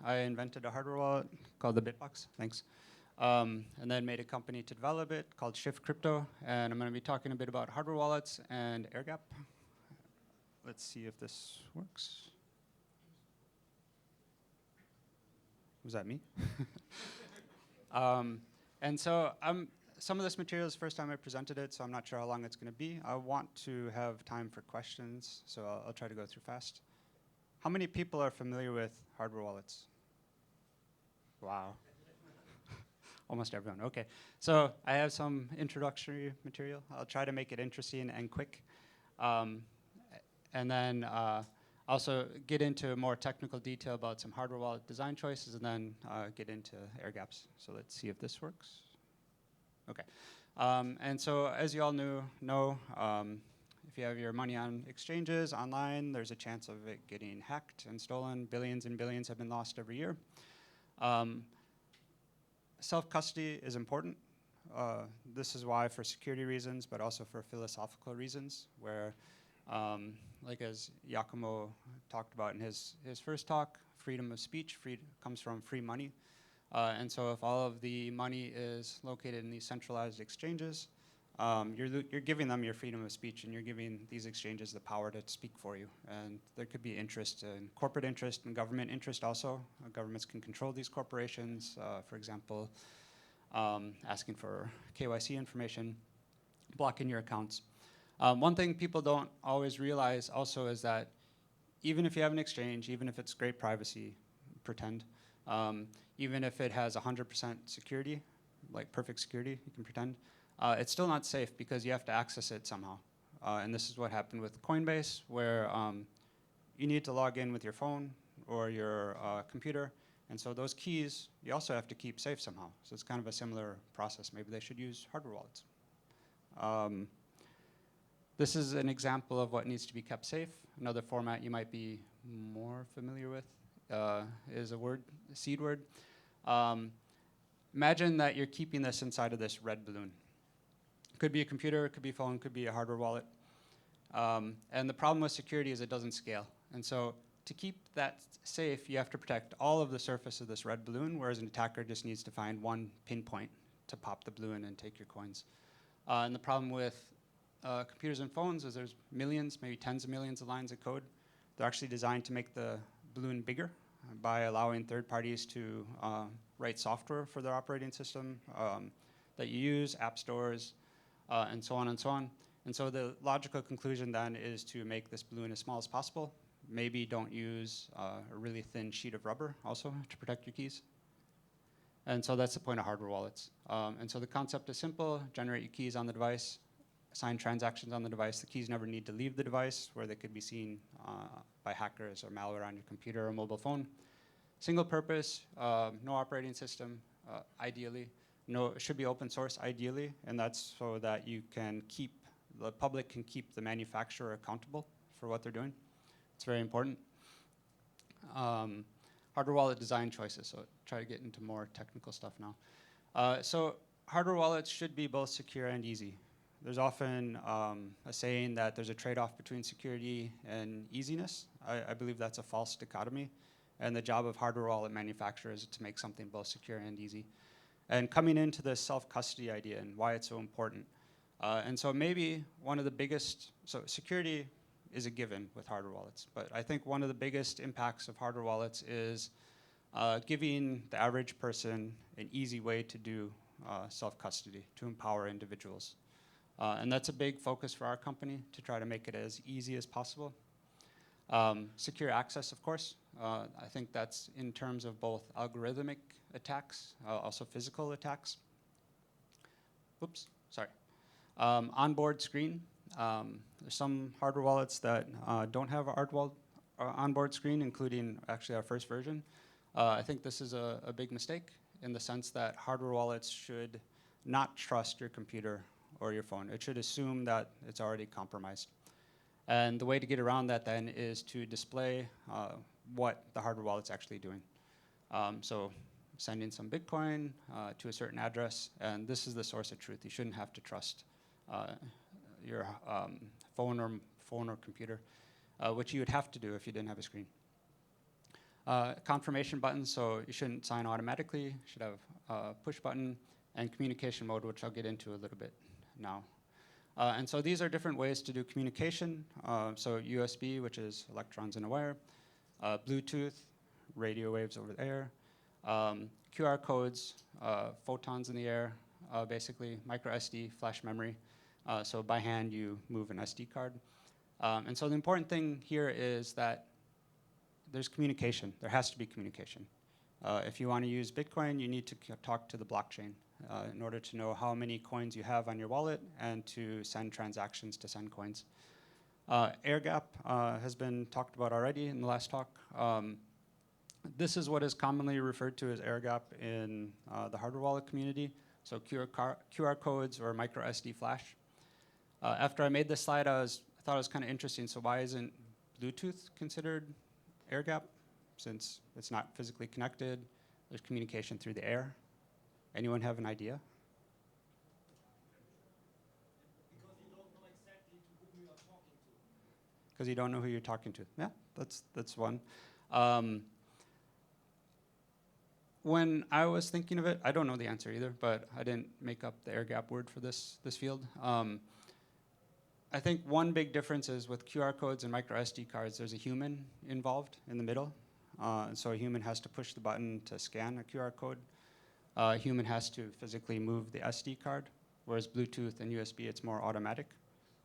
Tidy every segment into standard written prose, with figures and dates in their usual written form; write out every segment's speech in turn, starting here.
I invented a hardware wallet called the BitBox. Thanks. And then made a company to develop it called Shift Crypto. And I'm going to be talking a bit about hardware wallets and air gap. Let's see if this works. Was that me? And so some of this material is the first time I presented it, so I'm not sure how long it's going to be. I want to have time for questions, so I'll try to go through fast. How many people are familiar with hardware wallets? Wow. Almost everyone. OK. So I have some introductory material. I'll try to make it interesting and quick. And then also get into more technical detail about some hardware wallet design choices, and then get into air gaps. So let's see if this works. OK. And so as you all know, if you have your money on exchanges online, there's a chance of it getting hacked and stolen. Billions and billions have been lost every year. Self-custody is important. This is why, for security reasons, but also for philosophical reasons, where, like as Giacomo talked about in his first talk, freedom of speech comes from free money. And so if all of the money is located in these centralized exchanges, you're giving them your freedom of speech, and you're giving these exchanges the power to speak for you. And there could be interest in corporate interest and government interest also. Governments can control these corporations, for example, asking for KYC information, blocking your accounts. One thing people don't always realize also is that even if you have an exchange, even if it's great privacy, pretend, even if it has 100% security, like perfect security, you can pretend, it's still not safe because you have to access it somehow. And this is what happened with Coinbase, where you need to log in with your phone or your computer. And so those keys, you also have to keep safe somehow. So it's kind of a similar process. Maybe they should use hardware wallets. This is an example of what needs to be kept safe. Another format you might be more familiar with is a seed word. Imagine that you're keeping this inside of this red balloon. Could be a computer, could be a phone, could be a hardware wallet. And the problem with security is it doesn't scale. And so to keep that safe, you have to protect all of the surface of this red balloon, whereas an attacker just needs to find one pinpoint to pop the balloon and take your coins. And the problem with computers and phones is there's millions, maybe tens of millions of lines of code. They're actually designed to make the balloon bigger by allowing third parties to write software for their operating system that you use, app stores, and so on and so on. And so the logical conclusion then is to make this balloon as small as possible. Maybe don't use a really thin sheet of rubber also to protect your keys. And so that's the point of hardware wallets. And so the concept is simple: generate your keys on the device, sign transactions on the device. The keys never need to leave the device, where they could be seen by hackers or malware on your computer or mobile phone. Single purpose, no operating system, ideally. No, it should be open source, ideally, and that's so that you can the public can keep the manufacturer accountable for what they're doing. It's very important. Hardware wallet design choices, so try to get into more technical stuff now. So hardware wallets should be both secure and easy. There's often a saying that there's a trade-off between security and easiness. I believe that's a false dichotomy, and the job of hardware wallet manufacturers is to make something both secure and easy. And coming into this self-custody idea and why it's so important. And so maybe one of the biggest, so security is a given with hardware wallets, but I think one of the biggest impacts of hardware wallets is giving the average person an easy way to do self-custody, to empower individuals. And that's a big focus for our company, to try to make it as easy as possible. Secure access, of course. I think that's in terms of both algorithmic attacks, also physical attacks. Oops, sorry. Onboard screen. There's some hardware wallets that don't have an onboard screen, including actually our first version. I think this is a big mistake in the sense that hardware wallets should not trust your computer or your phone. It should assume that it's already compromised. And the way to get around that then is to display what the hardware wallet's actually doing. So sending some Bitcoin to a certain address, and this is the source of truth. You shouldn't have to trust your phone or computer, which you would have to do if you didn't have a screen. Confirmation button, so you shouldn't sign automatically. You should have a push button, and communication mode, which I'll get into a little bit now. And so these are different ways to do communication. So USB, which is electrons in a wire, Bluetooth, radio waves over the air, QR codes, photons in the air, basically micro SD, flash memory. So by hand, you move an SD card. And so the important thing here is that there's communication. There has to be communication. If you want to use Bitcoin, you need to talk to the blockchain in order to know how many coins you have on your wallet and to send transactions to send coins. Air gap has been talked about already in the last talk. This is what is commonly referred to as air gap in the hardware wallet community. So QR codes or micro SD flash. After I made this slide, I thought it was kind of interesting. So why isn't Bluetooth considered air gap? Since it's not physically connected, there's communication through the air. Anyone have an idea? Because you don't know exactly to whom you are talking to. Because you don't know who you're talking to. Yeah, that's one. When I was thinking of it, I don't know the answer either, but I didn't make up the air gap word for this field. I think one big difference is with QR codes and micro SD cards, there's a human involved in the middle. So a human has to push the button to scan a QR code. A human has to physically move the SD card, whereas Bluetooth and USB, it's more automatic.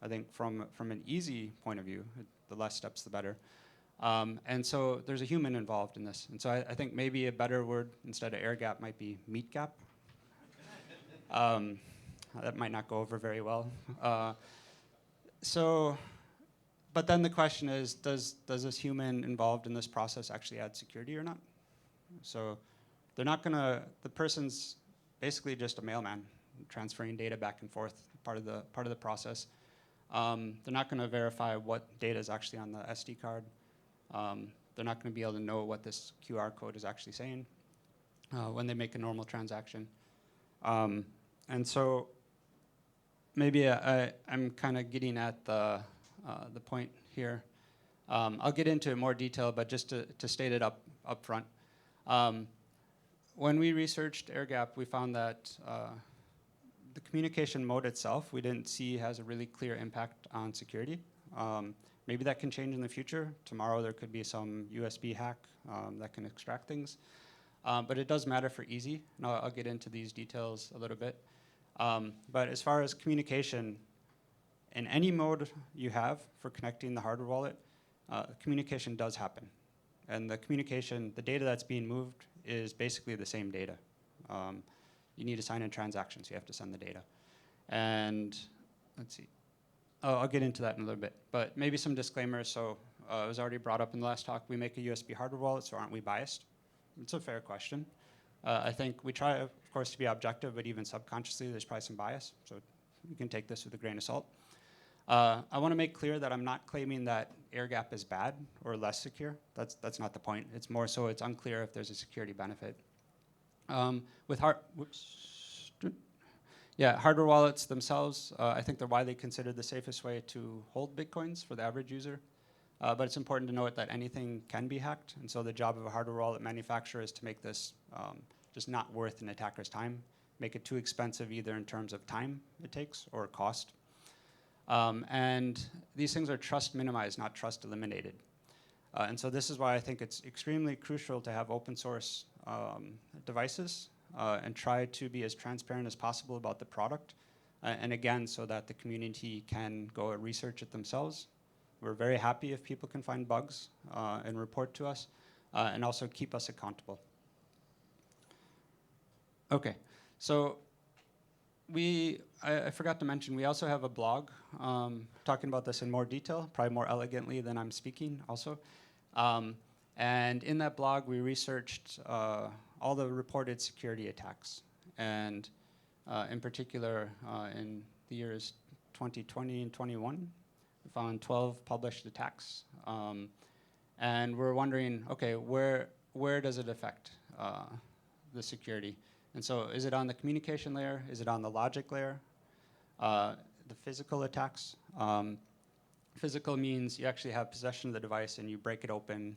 I think from an easy point of view, the less steps, the better. And so there's a human involved in this. And so I think maybe a better word instead of air gap might be meat gap. That might not go over very well. But then the question is, does this human involved in this process actually add security or not? So they're not gonna, the person's basically just a mailman transferring data back and forth, part of the process. They're not gonna verify what data is actually on the SD card. They're not gonna be able to know what this QR code is actually saying when they make a normal transaction. And so maybe I'm kind of getting at the point here. I'll get into more detail, but just to state it up front. When we researched air gap, we found that the communication mode itself, we didn't see has a really clear impact on security. Maybe that can change in the future. Tomorrow there could be some USB hack that can extract things. But it does matter for easy, and I'll get into these details a little bit. But as far as communication, in any mode you have for connecting the hardware wallet, communication does happen. And the communication, the data that's being moved is basically the same data. You need to sign in transactions, so you have to send the data. And let's see. Oh, I'll get into that in a little bit. But maybe some disclaimers. So it was already brought up in the last talk. We make a USB hardware wallet, so aren't we biased? It's a fair question. I think we try, of course, to be objective, but even subconsciously, there's probably some bias. So you can take this with a grain of salt. I want to make clear that I'm not claiming that air gap is bad or less secure. That's not the point. It's more so it's unclear if there's a security benefit. Hardware wallets themselves, I think they're widely considered the safest way to hold Bitcoins for the average user. But it's important to note that anything can be hacked. And so the job of a hardware wallet manufacturer is to make this just not worth an attacker's time, make it too expensive either in terms of time it takes or cost. And these things are trust minimized, not trust eliminated. And so this is why I think it's extremely crucial to have open source devices and try to be as transparent as possible about the product. And again, so that the community can go and research it themselves. We're very happy if people can find bugs and report to us and also keep us accountable. Okay, so I forgot to mention, we also have a blog talking about this in more detail, probably more elegantly than I'm speaking also. And in that blog, we researched all the reported security attacks. And in particular, in the years 2020 and 21, we found 12 published attacks. And we're wondering, okay, where does it affect the security? And so is it on the communication layer? Is it on the logic layer? The physical attacks? Physical means you actually have possession of the device and you break it open.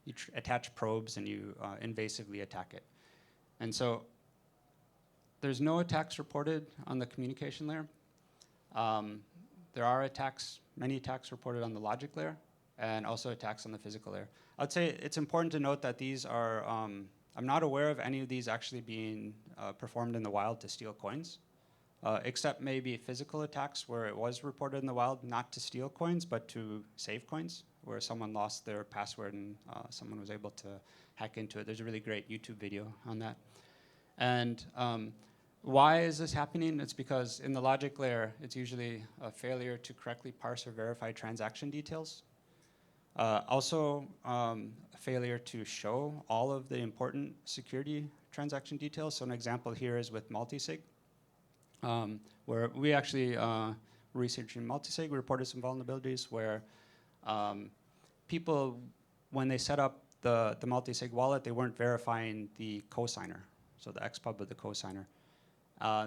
you attach probes and you invasively attack it. And so there's no attacks reported on the communication layer. There are attacks, many attacks reported on the logic layer, and also attacks on the physical layer. I'd say it's important to note that these are, I'm not aware of any of these actually being performed in the wild to steal coins, except maybe physical attacks where it was reported in the wild not to steal coins, but to save coins, where someone lost their password and someone was able to hack into it. There's a really great YouTube video on that. And why is this happening? It's because in the logic layer, it's usually a failure to correctly parse or verify transaction details. Also, a failure to show all of the important security transaction details. So an example here is with multisig, where we actually researching multisig, we reported some vulnerabilities where people, when they set up the multisig wallet, they weren't verifying the cosigner, so the XPub of the cosigner.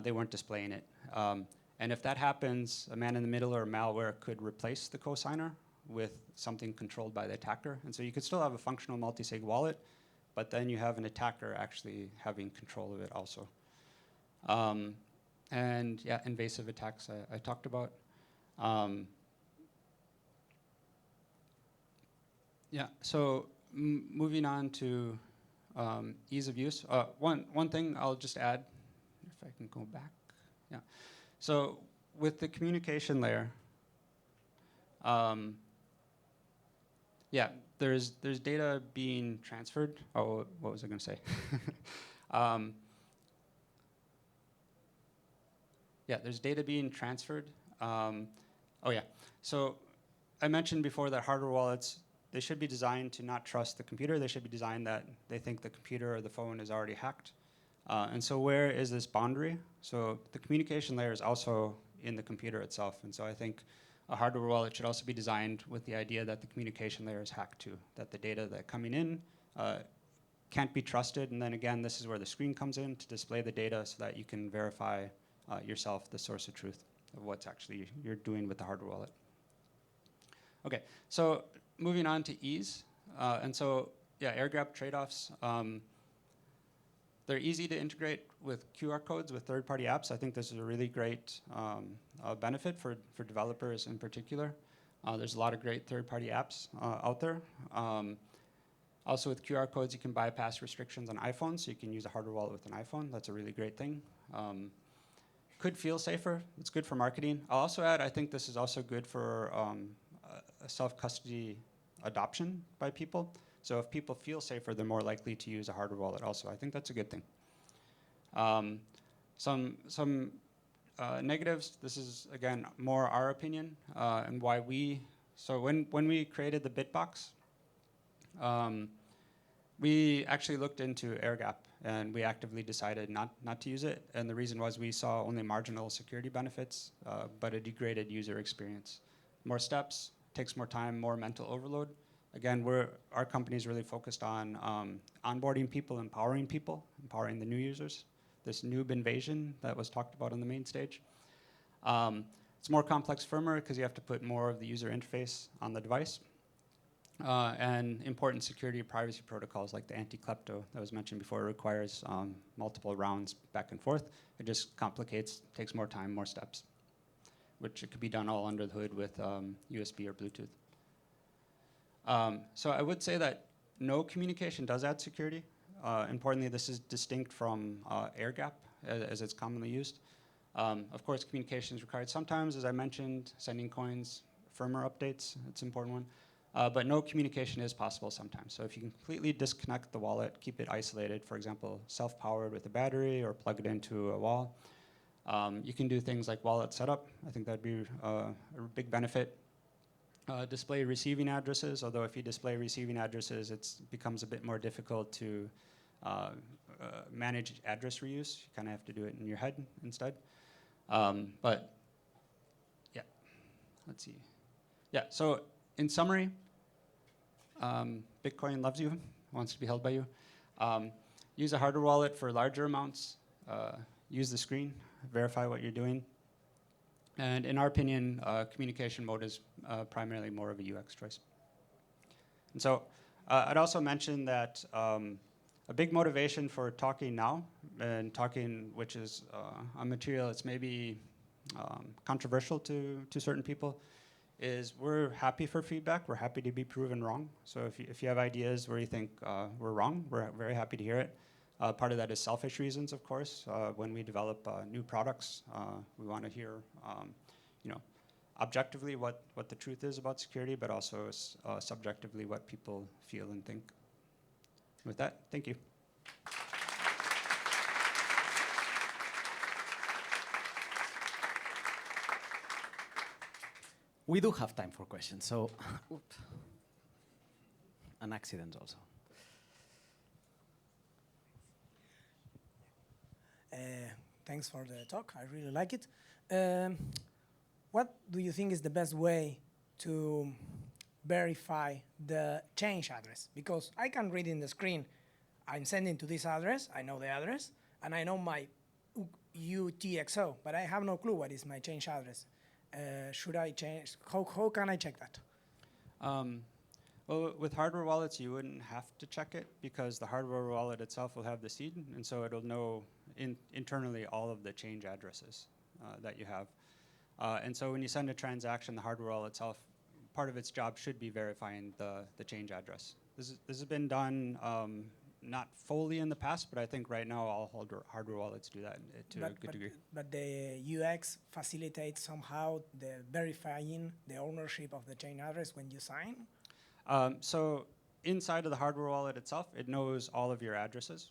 They weren't displaying it. And if that happens, a man in the middle or malware could replace the cosigner with something controlled by the attacker. And so you could still have a functional multisig wallet, but then you have an attacker actually having control of it also. And yeah, invasive attacks I talked about. Yeah, so moving on to ease of use. One thing I'll just add, if I can go back. Yeah. So with the communication layer, yeah, there's data being transferred. Oh, what was I going to say? Yeah, there's data being transferred. Oh yeah, so I mentioned before that hardware wallets, they should be designed to not trust the computer. They should be designed that they think the computer or the phone is already hacked. And so where is this boundary? So the communication layer is also in the computer itself. And so I think a hardware wallet should also be designed with the idea that the communication layer is hacked too, that the data that coming in can't be trusted. And then again, this is where the screen comes in to display the data so that you can verify yourself the source of truth of what's actually you're doing with the hardware wallet. Okay, so moving on to ease. And so, yeah, air gap trade-offs. They're easy to integrate with QR codes with third-party apps. I think this is a really great benefit for developers in particular. There's a lot of great third-party apps out there. Also with QR codes, you can bypass restrictions on iPhones, so you can use a hardware wallet with an iPhone. That's a really great thing. Could feel safer. It's good for marketing. I'll also add, I think this is also good for a self-custody adoption by people. So if people feel safer, they're more likely to use a hardware wallet also. I think that's a good thing. Some negatives, this is, again, more our opinion and why we, so when we created the BitBox, we actually looked into airgap and we actively decided not to use it. And the reason was we saw only marginal security benefits, but a degraded user experience. More steps, takes more time, more mental overload. Again, our company is really focused on onboarding people, empowering the new users. This noob invasion that was talked about on the main stage. It's more complex firmware because you have to put more of the user interface on the device. And important security privacy protocols like the anti-klepto that was mentioned before requires multiple rounds back and forth. It just complicates, takes more time, more steps, which it could be done all under the hood with USB or Bluetooth. So I would say that no communication does add security. Importantly, this is distinct from air gap as it's commonly used. Of course, communication is required sometimes, as I mentioned, sending coins, firmware updates, it's an important one. But no communication is possible sometimes. So if you completely disconnect the wallet, keep it isolated, for example, self-powered with a battery or plug it into a wall, you can do things like wallet setup. I think that'd be a big benefit. Display receiving addresses, although if you display receiving addresses, it becomes a bit more difficult to manage address reuse. You kind of have to do it in your head instead. But yeah, let's see. Yeah, so in summary, Bitcoin loves you, wants to be held by you. Use a hardware wallet for larger amounts. Use the screen, verify what you're doing. And in our opinion, communication mode is primarily more of a UX choice. And so I'd also mention that a big motivation for talking now, and talking which is a material that's maybe controversial to certain people, is we're happy for feedback. We're happy to be proven wrong. So if you have ideas where you think we're wrong, we're very happy to hear it. Part of that is selfish reasons, of course. When we develop new products, we want to hear, objectively what the truth is about security, but also subjectively what people feel and think. With that, thank you. We do have time for questions, so an accident also. Thanks for the talk. I really like it. What do you think is the best way to verify the change address? Because I can read in the screen, I'm sending to this address, I know the address, and I know my UTXO, but I have no clue what is my change address. Should I change? How can I check that? Well, with hardware wallets, you wouldn't have to check it because the hardware wallet itself will have the seed, and so it'll know internally all of the change addresses that you have. And so when you send a transaction, the hardware wallet itself, part of its job should be verifying the change address. This has been done not fully in the past, but I think right now all hardware wallets do that to a good degree. But the UX facilitates somehow the verifying the ownership of the chain address when you sign? So inside of the hardware wallet itself, it knows all of your addresses,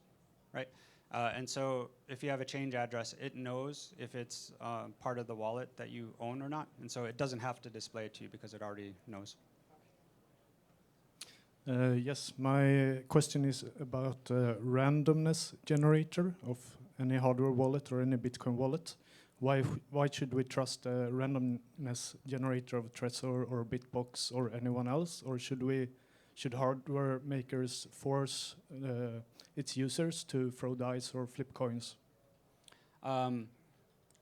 right? And so if you have a change address, it knows if it's part of the wallet that you own or not. And so it doesn't have to display it to you because it already knows. Yes, my question is about randomness generator of any hardware wallet or any Bitcoin wallet. Why should we trust a randomness generator of Trezor or BitBox or anyone else? Or should hardware makers force its users to throw dice or flip coins?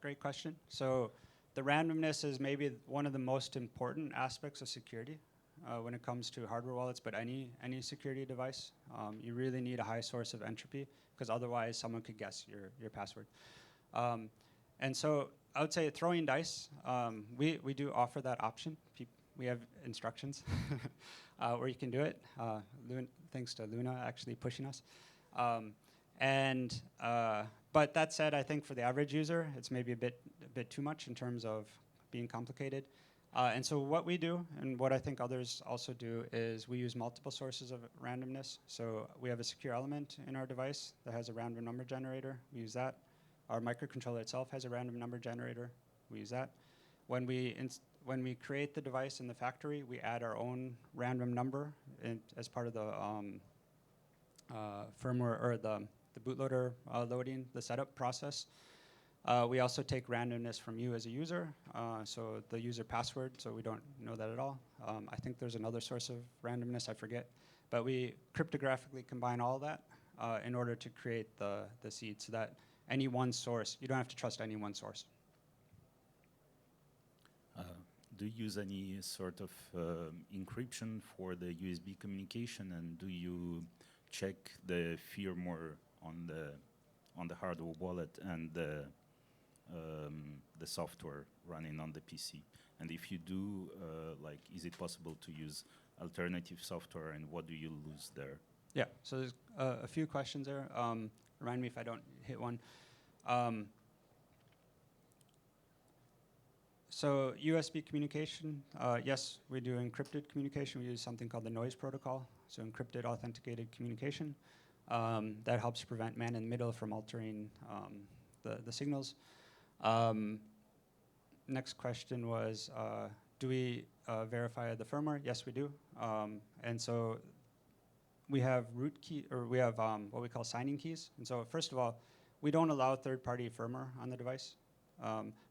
Great question. So the randomness is maybe one of the most important aspects of security when it comes to hardware wallets, but any security device. You really need a high source of entropy because otherwise someone could guess your password. And so I would say throwing dice, we do offer that option. We have instructions where you can do it. Thanks to Luna actually pushing us. But that said, I think for the average user, it's maybe a bit too much in terms of being complicated. And so what we do, and what I think others also do, is we use multiple sources of randomness. So we have a secure element in our device that has a random number generator. We use that. Our microcontroller itself has a random number generator. We use that. When we create the device in the factory, we add our own random number as part of the firmware or the bootloader loading, the setup process. We also take randomness from you as a user, so the user password, so we don't know that at all. I think there's another source of randomness, I forget. But we cryptographically combine all that in order to create the seed so that any one source, you don't have to trust any one source. Do you use any sort of encryption for the USB communication, and do you check the firmware on the hardware wallet and the software running on the PC? And if you do, is it possible to use alternative software, and what do you lose there? Yeah, so there's a few questions there. Remind me if I don't hit one. So USB communication, yes, we do encrypted communication. We use something called the noise protocol, so encrypted authenticated communication. That helps prevent man in the middle from altering the signals. Next question was, do we verify the firmware? Yes, we do. And so we have root key, or we have what we call signing keys. And so first of all, we don't allow third-party firmware on the device.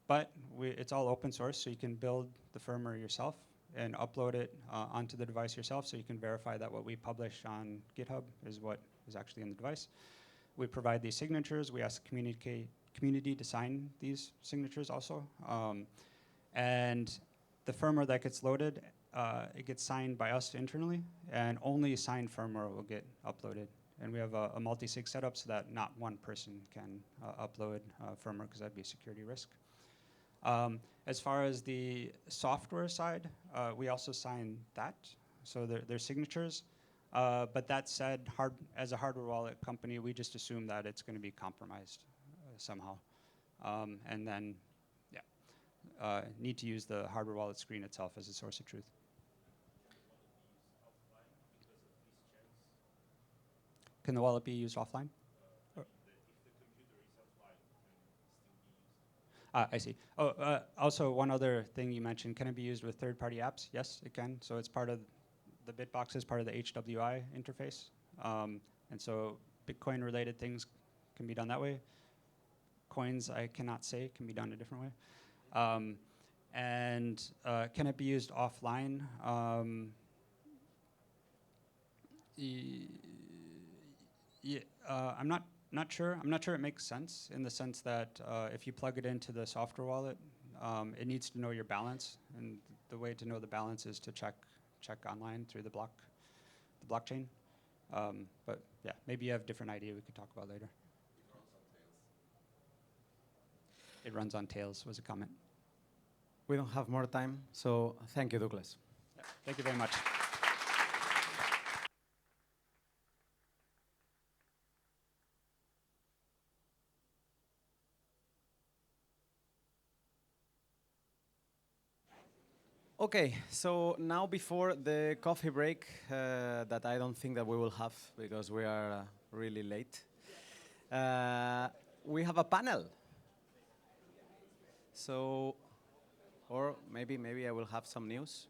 But it's all open source, so you can build the firmware yourself and upload it onto the device yourself, so you can verify that what we publish on GitHub is what is actually in the device. We provide these signatures. We ask the community to sign these signatures also. And the firmware that gets loaded it gets signed by us internally, and only signed firmware will get uploaded. And we have a multi-sig setup so that not one person can upload firmware, because that'd be a security risk. As far as the software side, we also sign that, so they're signatures. But that said, as a hardware wallet company, we just assume that it's going to be compromised somehow. And then, yeah, need to use the hardware wallet screen itself as a source of truth. Can the wallet be used offline? I see. Oh, also one other thing you mentioned, can it be used with third-party apps? Yes, it can. So it's part of the BitBox is part of the HWI interface. And so Bitcoin-related things can be done that way. Coins, I cannot say, can be done a different way. And can it be used offline? Yeah, I'm not sure. I'm not sure it makes sense in the sense that if you plug it into the software wallet, it needs to know your balance, and the way to know the balance is to check online through the blockchain. But yeah, maybe you have a different idea we could talk about later. It runs on Tails was a comment. We don't have more time, so thank you, Douglas. Yeah, thank you very much. Okay, so now before the coffee break, that I don't think that we will have because we are really late, we have a panel. So, or maybe I will have some news.